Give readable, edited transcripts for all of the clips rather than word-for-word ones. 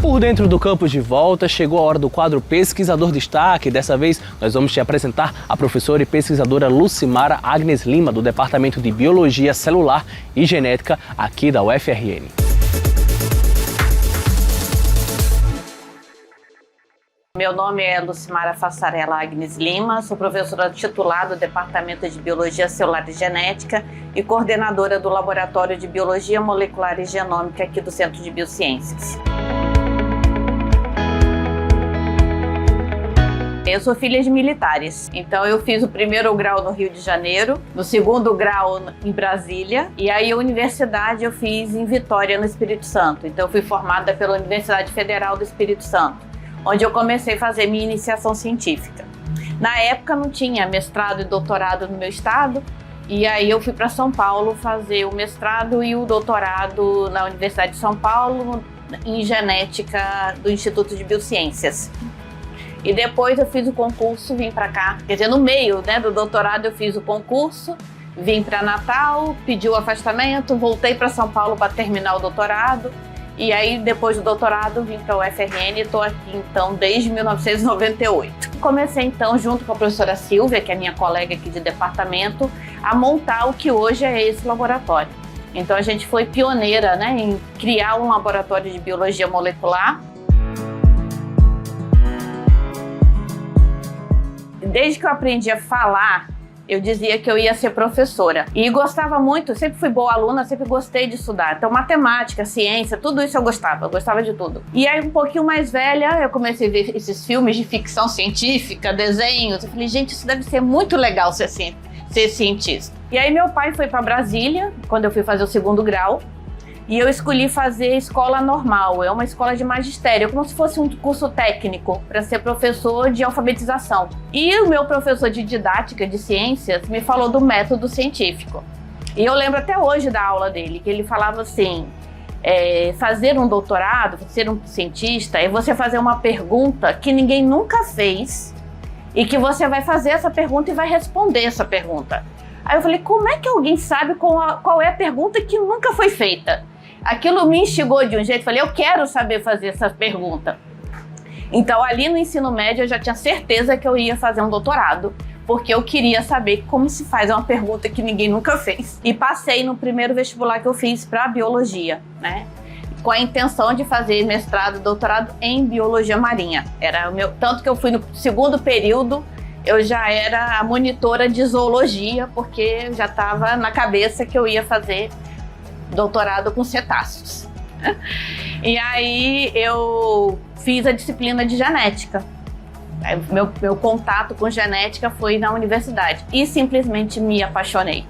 Por Dentro do Campus de volta, chegou a hora do quadro Pesquisador Destaque. Dessa vez, nós vamos te apresentar a professora e pesquisadora Lucimara Agnes Lima, do Departamento de Biologia Celular e Genética aqui da UFRN. Meu nome é Lucimara Fassarella Agnes Lima, sou professora titular do Departamento de Biologia Celular e Genética e coordenadora do Laboratório de Biologia Molecular e Genômica aqui do Centro de Biociências. Eu sou filha de militares, então eu fiz o primeiro grau no Rio de Janeiro, no segundo grau em Brasília, e aí a universidade eu fiz em Vitória, no Espírito Santo. Então eu fui formada pela Universidade Federal do Espírito Santo, onde eu comecei a fazer minha iniciação científica. Na época não tinha mestrado e doutorado no meu estado, e aí eu fui para São Paulo fazer o mestrado e o doutorado na Universidade de São Paulo em genética do Instituto de Biociências. E depois eu fiz o concurso, vim para cá, quer dizer, no meio, do doutorado eu fiz o concurso, vim para Natal, pedi o afastamento, voltei para São Paulo para terminar o doutorado, e aí depois do doutorado vim para a UFRN e estou aqui então desde 1998. Comecei então, junto com a professora Silvia, que é minha colega aqui de departamento, a montar o que hoje é esse laboratório. Então a gente foi pioneira em criar um laboratório de biologia molecular. Desde que eu aprendi a falar, eu dizia que eu ia ser professora. E gostava muito, sempre fui boa aluna, sempre gostei de estudar. Então, matemática, ciência, tudo isso eu gostava de tudo. E aí, um pouquinho mais velha, eu comecei a ver esses filmes de ficção científica, desenhos. Eu falei, gente, isso deve ser muito legal ser cientista. E aí, meu pai foi para Brasília, quando eu fui fazer o segundo grau. E eu escolhi fazer escola normal, é uma escola de magistério, como se fosse um curso técnico para ser professor de alfabetização. E o meu professor de didática de ciências me falou do método científico. E eu lembro até hoje da aula dele, que ele falava assim, fazer um doutorado, ser um cientista, é você fazer uma pergunta que ninguém nunca fez e que você vai fazer essa pergunta e vai responder essa pergunta. Aí eu falei, como é que alguém sabe qual é a pergunta que nunca foi feita? Aquilo me instigou de um jeito, falei, eu quero saber fazer essa pergunta. Então, ali no ensino médio, eu já tinha certeza que eu ia fazer um doutorado, porque eu queria saber como se faz uma pergunta que ninguém nunca fez. E passei no primeiro vestibular que eu fiz para biologia, com a intenção de fazer mestrado e doutorado em biologia marinha. Era o meu, tanto que eu fui no segundo período, eu já era a monitora de zoologia, porque já estava na cabeça que eu ia fazer doutorado com cetáceos. E aí eu fiz a disciplina de genética. Meu contato com genética foi na universidade e simplesmente me apaixonei.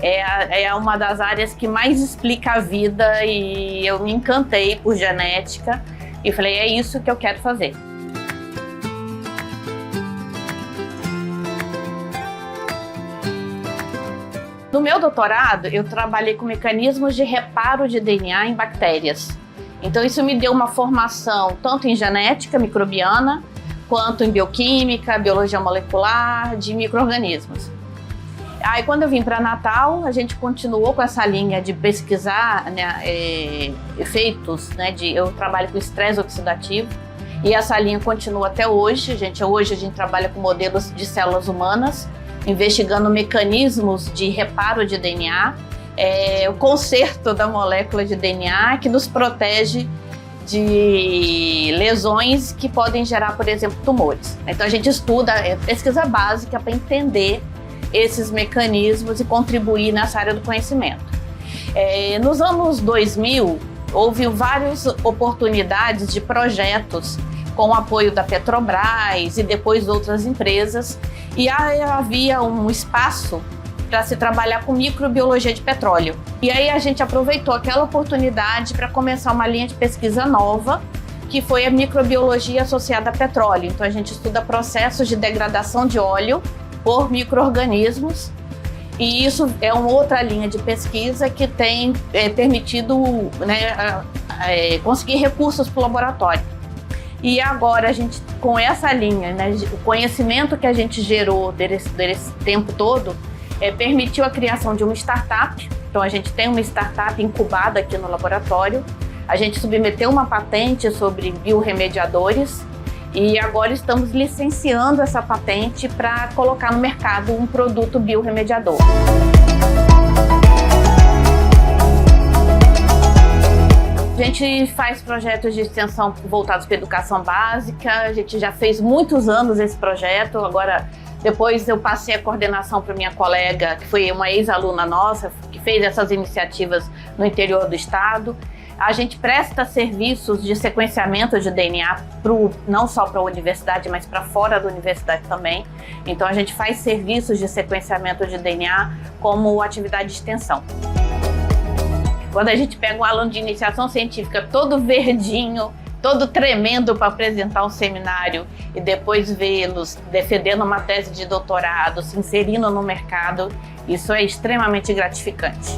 É uma das áreas que mais explica a vida e eu me encantei por genética e falei, é isso que eu quero fazer. No meu doutorado, eu trabalhei com mecanismos de reparo de DNA em bactérias. Então, isso me deu uma formação tanto em genética microbiana, quanto em bioquímica, biologia molecular, de micro-organismos. Aí, quando eu vim para Natal, a gente continuou com essa linha de pesquisar efeitos, eu trabalho com estresse oxidativo, e essa linha continua até hoje. Hoje a gente trabalha com modelos de células humanas, investigando mecanismos de reparo de DNA, o conserto da molécula de DNA que nos protege de lesões que podem gerar, por exemplo, tumores. Então a gente estuda pesquisa básica para entender esses mecanismos e contribuir nessa área do conhecimento. Nos anos 2000, houve várias oportunidades de projetos com o apoio da Petrobras e depois outras empresas, e aí havia um espaço para se trabalhar com microbiologia de petróleo. E aí a gente aproveitou aquela oportunidade para começar uma linha de pesquisa nova, que foi a microbiologia associada a petróleo. Então a gente estuda processos de degradação de óleo por micro-organismos, e isso é uma outra linha de pesquisa que tem permitido conseguir recursos para o laboratório. E agora a gente, com essa linha, o conhecimento que a gente gerou desse tempo todo, permitiu a criação de uma startup. Então a gente tem uma startup incubada aqui no laboratório, A gente submeteu uma patente sobre biorremediadores e agora estamos licenciando essa patente para colocar no mercado um produto biorremediador. A gente faz projetos de extensão voltados para a educação básica, a gente já fez muitos anos esse projeto, agora depois eu passei a coordenação para minha colega, que foi uma ex-aluna nossa, que fez essas iniciativas no interior do estado. A gente presta serviços de sequenciamento de DNA não só para a universidade, mas para fora da universidade também. Então a gente faz serviços de sequenciamento de DNA como atividade de extensão. Quando a gente pega um aluno de iniciação científica todo verdinho, todo tremendo para apresentar um seminário e depois vê-los defendendo uma tese de doutorado, se inserindo no mercado, isso é extremamente gratificante.